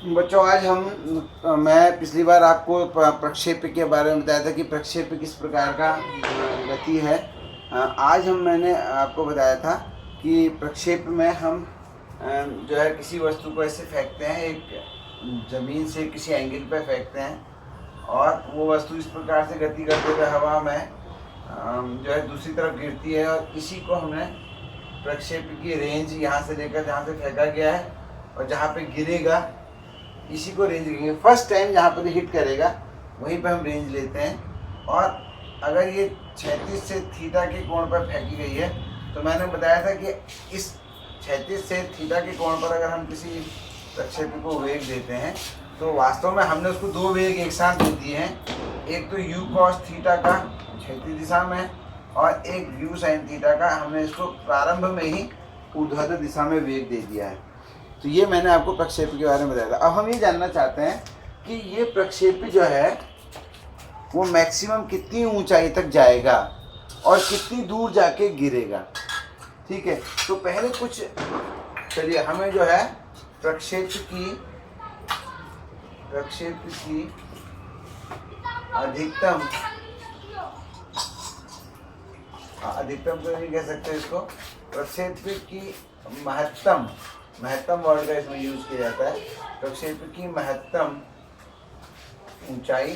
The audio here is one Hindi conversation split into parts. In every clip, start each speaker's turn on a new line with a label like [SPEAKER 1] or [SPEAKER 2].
[SPEAKER 1] बच्चों आज मैं पिछली बार आपको प्रक्षेप के बारे में बताया था कि प्रक्षेप किस प्रकार का गति है। आज मैंने आपको बताया था कि प्रक्षेप में हम जो है किसी वस्तु को ऐसे फेंकते हैं, एक ज़मीन से किसी एंगल पर फेंकते हैं और वो वस्तु इस प्रकार से गति करते हुए हवा में जो है दूसरी तरफ गिरती है, और इसी को हमने प्रक्षेप की रेंज यहाँ से लेकर जहाँ से फेंका गया है और जहाँ पे गिरेगा इसी को रेंज कहेंगे। फर्स्ट टाइम जहाँ पर हिट करेगा वहीं पर हम रेंज लेते हैं। और अगर ये 36 से थीटा के कोण पर फेंकी गई है तो मैंने बताया था कि इस 36 से थीटा के कोण पर अगर हम किसी प्रक्षेपी को वेग देते हैं तो वास्तव में हमने उसको दो वेग एक साथ दे दिए हैं। एक तो यू कॉस थीटा का क्षैतिज दिशा में और एक यू साइन थीटा का हमने इसको प्रारंभ में ही ऊर्ध्वाधर दिशा में वेग दे दिया है। तो ये मैंने आपको प्रक्षेपी के बारे में बताया था। अब हम ये जानना चाहते हैं कि ये प्रक्षेपी जो है वो मैक्सिमम कितनी ऊंचाई तक जाएगा और कितनी दूर जाके गिरेगा। ठीक है, तो पहले कुछ चलिए हमें जो है प्रक्षेप की अधिकतम तो नहीं कह सकते इसको, प्रक्षेप की महत्तम वर्ड का इसमें यूज किया जाता है। प्रक्षेप की महत्तम ऊंचाई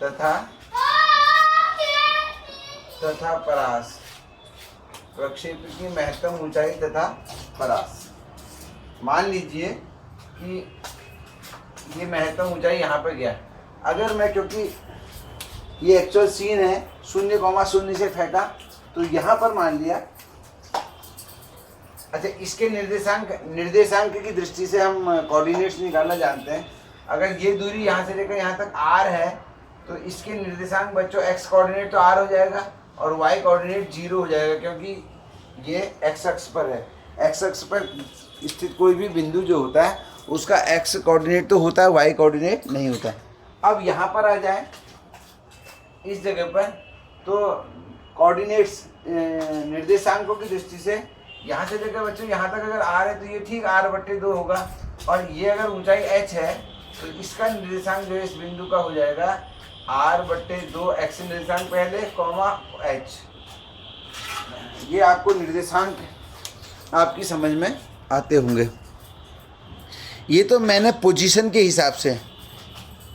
[SPEAKER 1] तथा परास। प्रक्षेप की महत्तम ऊंचाई तथा परास। मान लीजिए कि ये महत्तम ऊंचाई यहाँ पर गया। अगर मैं, क्योंकि ये एक्चुअल सीन है 0,0 से फेंका, तो यहाँ पर मान लिया, अच्छा इसके निर्देशांक की दृष्टि से हम कोऑर्डिनेट्स निकालना जानते हैं। अगर ये दूरी यहाँ से लेकर यहाँ तक r है तो इसके निर्देशांक बच्चों x कोऑर्डिनेट तो r हो जाएगा और y कोऑर्डिनेट 0 हो जाएगा, क्योंकि ये x अक्ष पर है। x अक्ष पर स्थित कोई भी बिंदु जो होता है उसका x कोऑर्डिनेट तो होता है, y कोऑर्डिनेट नहीं होता है। अब यहाँ पर आ जाए इस जगह पर, तो कोऑर्डिनेट्स निर्देशांकों की दृष्टि से यहाँ से लेकर बच्चों यहाँ तक अगर r है तो ये ठीक r/2 होगा, और ये अगर ऊंचाई h है तो इसका निर्देशांक जो है इस बिंदु का हो जाएगा r/2 x निर्देशांक पहले h। ये आपको निर्देशांक आपकी समझ में आते होंगे। ये तो मैंने पोजीशन के हिसाब से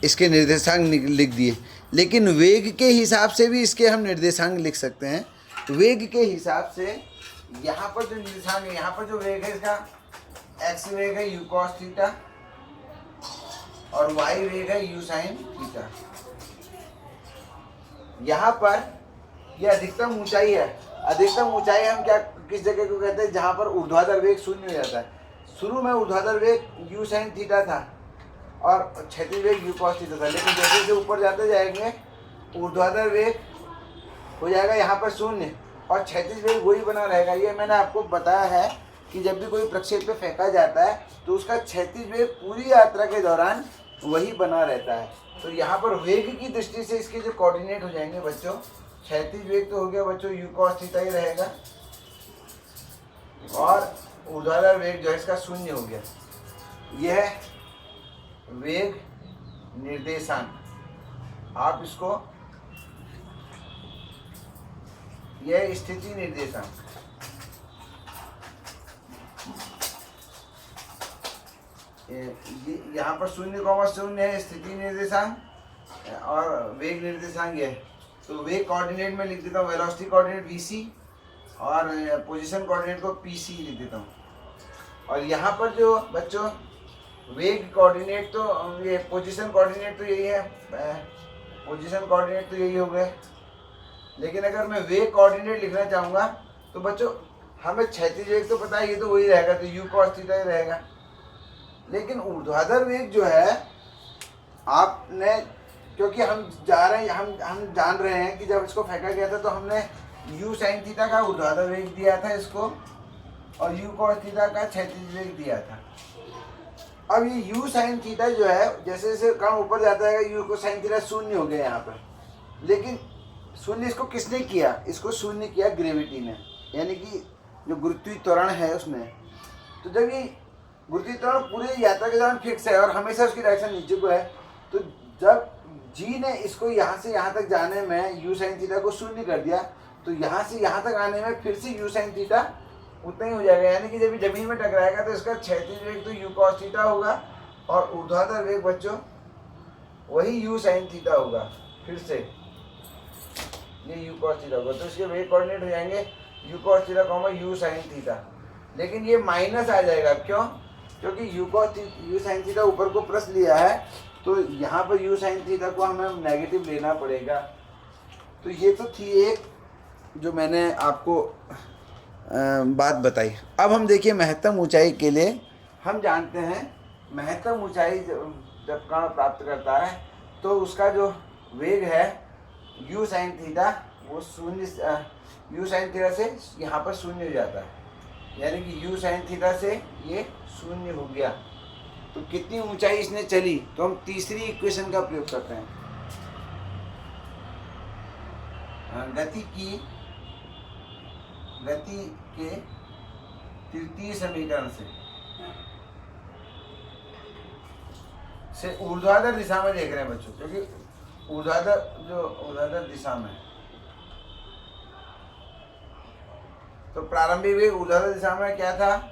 [SPEAKER 1] इसके निर्देशांक लिख दिए, लेकिन वेग के हिसाब से भी इसके हम निर्देशांक लिख सकते हैं। वेग के हिसाब से यहाँ पर जो निर्देशांक है, यहाँ पर जो वेग है इसका x वेग है u cos थीटा और y वेग है u sin थीटा। यहाँ पर यह अधिकतम ऊंचाई है। अधिकतम ऊंचाई हम किस जगह को कहते हैं, जहाँ पर ऊर्ध्वाधर वेग 0 हो जाता है। शुरू में ऊर्ध्वाधर वेग u sin थीटा था और क्षैतिज वेग u cos थीटा था, लेकिन जैसे जैसे ऊपर जाते जाएंगे ऊर्ध्वाधर वेग हो जाएगा यहाँ पर 0 और क्षैतिज वेग वही बना रहेगा। ये मैंने आपको बताया है कि जब भी कोई प्रक्षेप पे फेंका जाता है तो उसका क्षैतिज वेग पूरी यात्रा के दौरान वही बना रहता है। तो यहाँ पर वेग की दृष्टि से इसके जो कोऑर्डिनेट हो जाएंगे बच्चों, क्षैतिज वेग तो हो गया बच्चों u cos थीटा ही रहेगा और ऊर्ध्वाधर वेग जो है इसका 0 हो गया। यह वेग निर्देशांक, आप इसको, यह स्थिति निर्देशांक, यहाँ पर 0,0 है स्थिति निर्देशांक और वेग निर्देशांक है। तो वेग कोऑर्डिनेट में लिख देता हूँ वेलोसिटी कोऑर्डिनेट vc और पोजीशन कोऑर्डिनेट को pc लिख देता हूँ। और यहाँ पर जो बच्चों वेग कोऑर्डिनेट, तो ये पोजीशन कोऑर्डिनेट तो यही है, पोजीशन कोऑर्डिनेट तो यही हो गए। लेकिन अगर मैं वेग कोऑर्डिनेट लिखना चाहूँगा तो बच्चों हमें क्षैतिज वेग तो पता है, ये तो वही रहेगा, तो u cos थीटा ही रहेगा। लेकिन ऊर्ध्वाधर वेग जो है आपने, क्योंकि हम जा रहे हैं, हम जान रहे हैं कि जब इसको फेंका गया था तो हमने u sin थीटा का ऊर्ध्वाधर वेग दिया था इसको और u cos थीटा का क्षैतिज वेग दिया था। अब ये u sin थीटा जो है जैसे जैसे कण ऊपर जाता है u को sin थीटा 0 हो गया यहाँ पर, लेकिन 0 इसको किसने किया, इसको 0 किया ग्रेविटी ने, यानी कि जो गुरुत्वीय त्वरण है उसने। तो जब ये गुरुत्वीय त्वरण पूरी यात्रा के दौरान फिक्स है और हमेशा उसकी डायरेक्शन नीचे को है। तो जब जी ने इसको यहाँ से यहाँ तक जाने में यू साइन थीटा को शून्य कर दिया, तो यहाँ से यहाँ तक आने में फिर से यू साइन थीटा उतना ही हो जाएगा। यानी कि जब जमीन में टकराएगा तो इसका क्षैतिज वेग तो यू कॉस थीटा होगा और ऊर्ध्वाधर वेग बच्चों वही यू साइन थीटा होगा। फिर से ये यू कॉस थीटा होगा, तो इसके वेग कोऑर्डिनेट हो जाएंगे you cos theta comma you sine theta. लेकिन ये माइनस आ जाएगा, क्यों? क्योंकि यू साइन थीटा ऊपर को प्लस लिया है, तो यहाँ पर यू साइन थीटा को हमें नेगेटिव लेना पड़ेगा। तो ये तो थी एक जो मैंने आपको बात बताई। अब हम देखिए महत्तम ऊंचाई के लिए हम जानते हैं महत्तम ऊंचाई जब कण प्राप्त करता है तो उसका जो वेग है यू साइन थीटा वो शून्य, यू साइन थीटा से यहाँ पर शून्य हो जाता है, यानी कि यू साइन थीटा से ये शून्य हो गया। तो कितनी ऊंचाई इसने चली, तो हम तीसरी इक्वेशन का प्रयोग करते हैं। गति के तृतीय समीकरण से ऊर्ध्वाधर दिशा में देख रहे हैं बच्चों, क्योंकि ऊर्ध्वाधर दिशा में, तो प्रारंभिक वेग ऊर्ध्वाधर दिशा में क्या था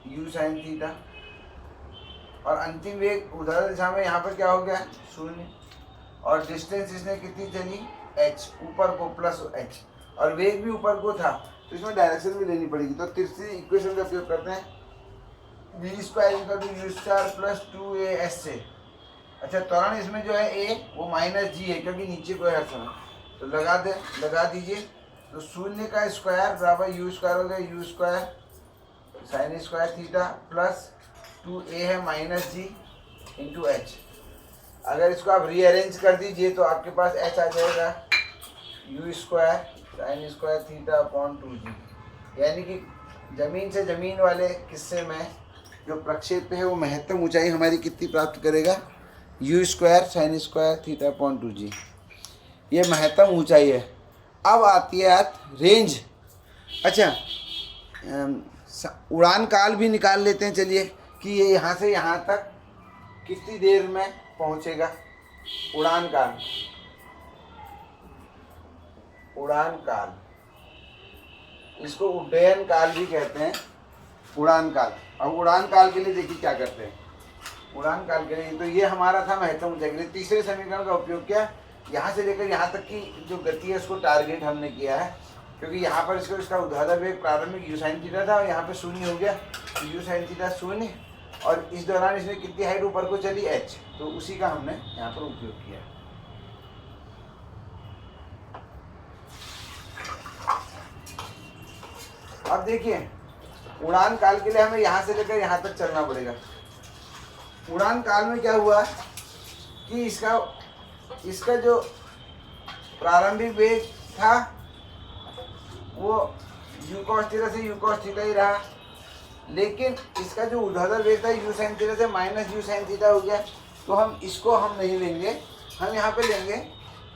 [SPEAKER 1] यू साइन थीटा, और अंतिम वेग ऊर्ध्वाधर दिशा में यहाँ पर क्या हो गया शून्य, और डिस्टेंस इसने कितनी चली h, ऊपर को प्लस h, और वेग भी ऊपर को था, तो इसमें डायरेक्शन भी लेनी पड़ेगी। तो तीसरी इक्वेशन का उपयोग करते हैं v square equal to u star plus 2as से। अच्छा, त्वरण इसमें जो है a वो माइनस जी है क्योंकि नीचे को है हर समय, तो लगा दीजिए। तो शून्य का स्क्वायर बराबर यू स्क्वायर हो गया, you square sine square theta plus 2a है माइनस जी इंटू एच। अगर इसको आप रीअरेंज कर दीजिए तो आपके पास h आ जाएगा you square sine square theta upon 2g। यानी कि जमीन से जमीन वाले किस्से में जो प्रक्षेप है वो महत्तम ऊंचाई हमारी कितनी प्राप्त करेगा you square sine square theta upon 2g। ये महत्तम ऊंचाई है। अब आती है रेंज। अच्छा, उड़ान काल भी निकाल लेते हैं, चलिए कि ये यहाँ से यहाँ तक कितनी देर में पहुँचेगा। उड़ान काल इसको उड्डयन काल भी कहते हैं, उड़ान काल। अब उड़ान काल के लिए देखिए क्या करते हैं। उड़ान काल के लिए तो ये हमारा था महत्तम ऊंचाई के लिए, तीसरे समीकरण का उपयोग किया। यहाँ से लेकर यहाँ तक की जो गति है उसको टारगेट हमने किया है, क्योंकि यहाँ पर इसका ऊर्ध्वाधर वेग प्रारंभिक यू साइन थीटा था और यहाँ पे शून्य हो गया, तो यू साइन थीटा शून्य, और इस दौरान इसने कितनी हाइट ऊपर को चली h, तो उसी का हमने यहाँ पर उपयोग किया। अब देखिए उड़ान काल के लिए हमें यहाँ से लेकर यहाँ तक चलना पड़ेगा। उड़ान काल में क्या हुआ कि इसका जो प्रारंभिक वेग था वो यू कॉस थीटा से यू कॉस थीटा ही रहा, लेकिन इसका जो ऊर्ध्वाधर वेग था यू साइन थीटा से माइनस यू साइन थीटा हो गया। तो हम इसको नहीं लेंगे, हम यहाँ पे लेंगे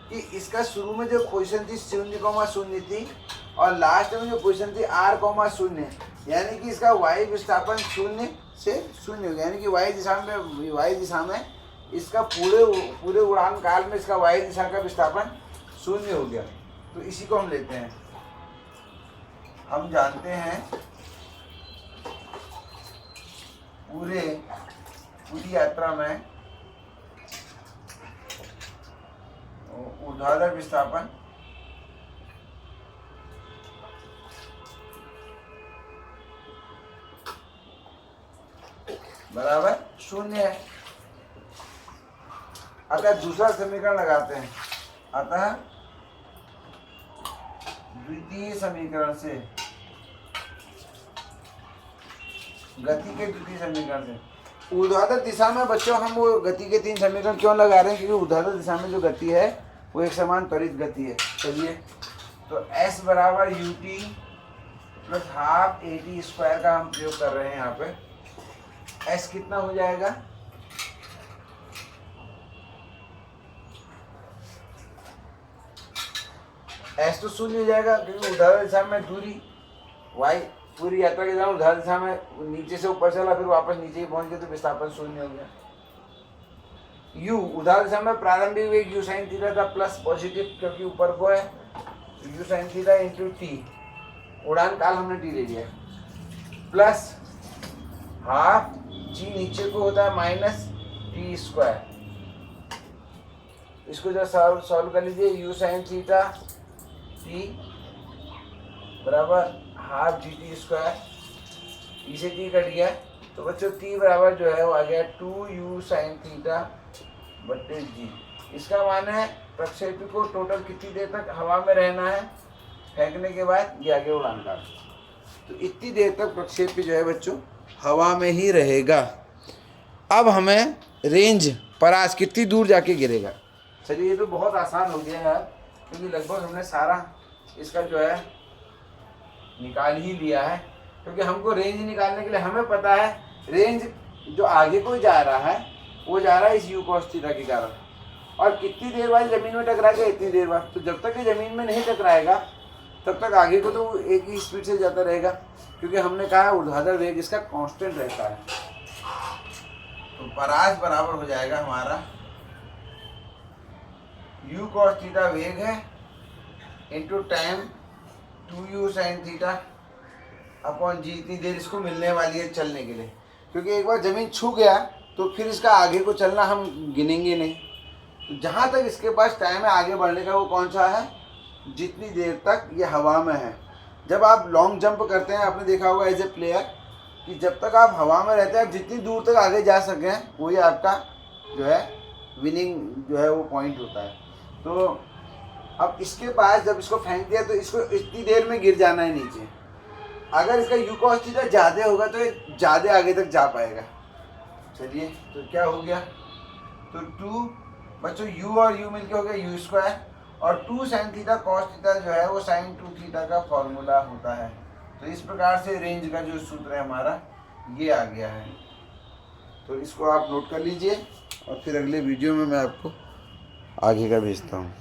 [SPEAKER 1] कि इसका शुरू में जो पोजीशन थी 0,0 थी और लास्ट में जो पोजीशन थी r,0, यानी कि इसका y विस्थापन 0 से 0 हो गया, यानी कि y दिशा में इसका पूरे उड़ान काल में इसका y दिशा का विस्थापन 0 हो गया। तो इसी को हम लेते हैं। हम जानते हैं पूरी यात्रा में ऊर्ध्वाधर विस्थापन बराबर 0 है। अतः दूसरा समीकरण लगाते हैं। अतः द्वितीय समीकरण से गति के द्वितीय समीकरण से ऊर्ध्वाधर दिशा में बच्चों हम वो गति के 3 समीकरण क्यों लगा रहे हैं, क्योंकि ऊर्ध्वाधर दिशा में जो गति है वो एक समान त्वरित गति है। चलिए, तो s बराबर ut plus half at square का हम प्रयोग कर रहे हैं। यहाँ पे s कितना हो जाएगा, s तो 0 हो जाएगा क्योंकि ऊर्ध्वाधर दिशा में दूरी y पूरी यात्रा के दौरान ऊर्ध्वाधर दिशा में नीचे से ऊपर चला, फिर वापस नीचे ही पहुंच गया तो विस्थापन शून्य हो गया। यू ऊर्ध्वाधर दिशा में प्रारंभिक वेग यू साइन थीटा था प्लस पॉजिटिव, क्योंकि ऊपर को है, you sine theta into T, उड़ान काल हमने टी ले लिया, प्लस हाफ जी नीचे को होता है माइनस टी स्क्वायर। इसको जब सॉल्व कर लीजिए, यू साइन थीटा टी बराबर हाफ जी टी स्क्वायर, ई से टी कट गया तो बच्चों टी बराबर जो है वो आ गया 2u साइन थीटा बट्टे जी। इसका मान है प्रक्षेपी को टोटल कितनी देर तक हवा में रहना है फेंकने के बाद, ये आगे उड़ान का, तो इतनी देर तक प्रक्षेपी जो है बच्चों हवा में ही रहेगा। अब हमें रेंज पर आज कितनी दूर जाके गिरेगा। चलिए ये तो बहुत आसान हो गया यार, क्योंकि लगभग हमने सारा इसका जो है निकाल ही लिया है, क्योंकि हमको रेंज निकालने के लिए हमें पता है रेंज जो आगे को जा रहा है वो जा रहा है इस यू कॉस थीटा के कारण, और कितनी देर बाद ज़मीन में टकराएगा, इतनी देर बाद। तो जब तक ये ज़मीन में नहीं टकराएगा तब तक आगे को तो एक ही स्पीड से जाता रहेगा, क्योंकि हमने कहा ऊर्ध्वाधर वेग इसका कांस्टेंट रहता है। तो परास बराबर हो जाएगा हमारा यू कॉस थीटा वेग है into time 2u sine theta upon g, इतनी देर इसको मिलने वाली है चलने के लिए, क्योंकि एक बार ज़मीन छू गया तो फिर इसका आगे को चलना हम गिनेंगे नहीं। तो जहाँ तक इसके पास टाइम है आगे बढ़ने का वो कौन सा है, जितनी देर तक ये हवा में है। जब आप लॉन्ग जंप करते हैं, आपने देखा होगा एज ए प्लेयर कि जब तक आप हवा में रहते हैं, आप जितनी दूर तक आगे जा सकें वही आपका जो है विनिंग जो है वो पॉइंट होता है। तो अब इसके पास जब इसको फेंक दिया तो इसको इतनी देर में गिर जाना है नीचे। अगर इसका यू कॉस थीटा ज़्यादा होगा तो ये ज़्यादा आगे तक जा पाएगा। चलिए तो क्या हो गया, तो 2 बच्चों u और u मिलके हो गया यू स्क्वायर, और 2 साइन थीटा कॉस थीटा जो है वो साइन 2 थीटा का फॉर्मूला होता है। तो इस प्रकार से रेंज का जो सूत्र है हमारा ये आ गया है। तो इसको आप नोट कर लीजिए और फिर अगले वीडियो में मैं आपको आगे का भेजता हूँ।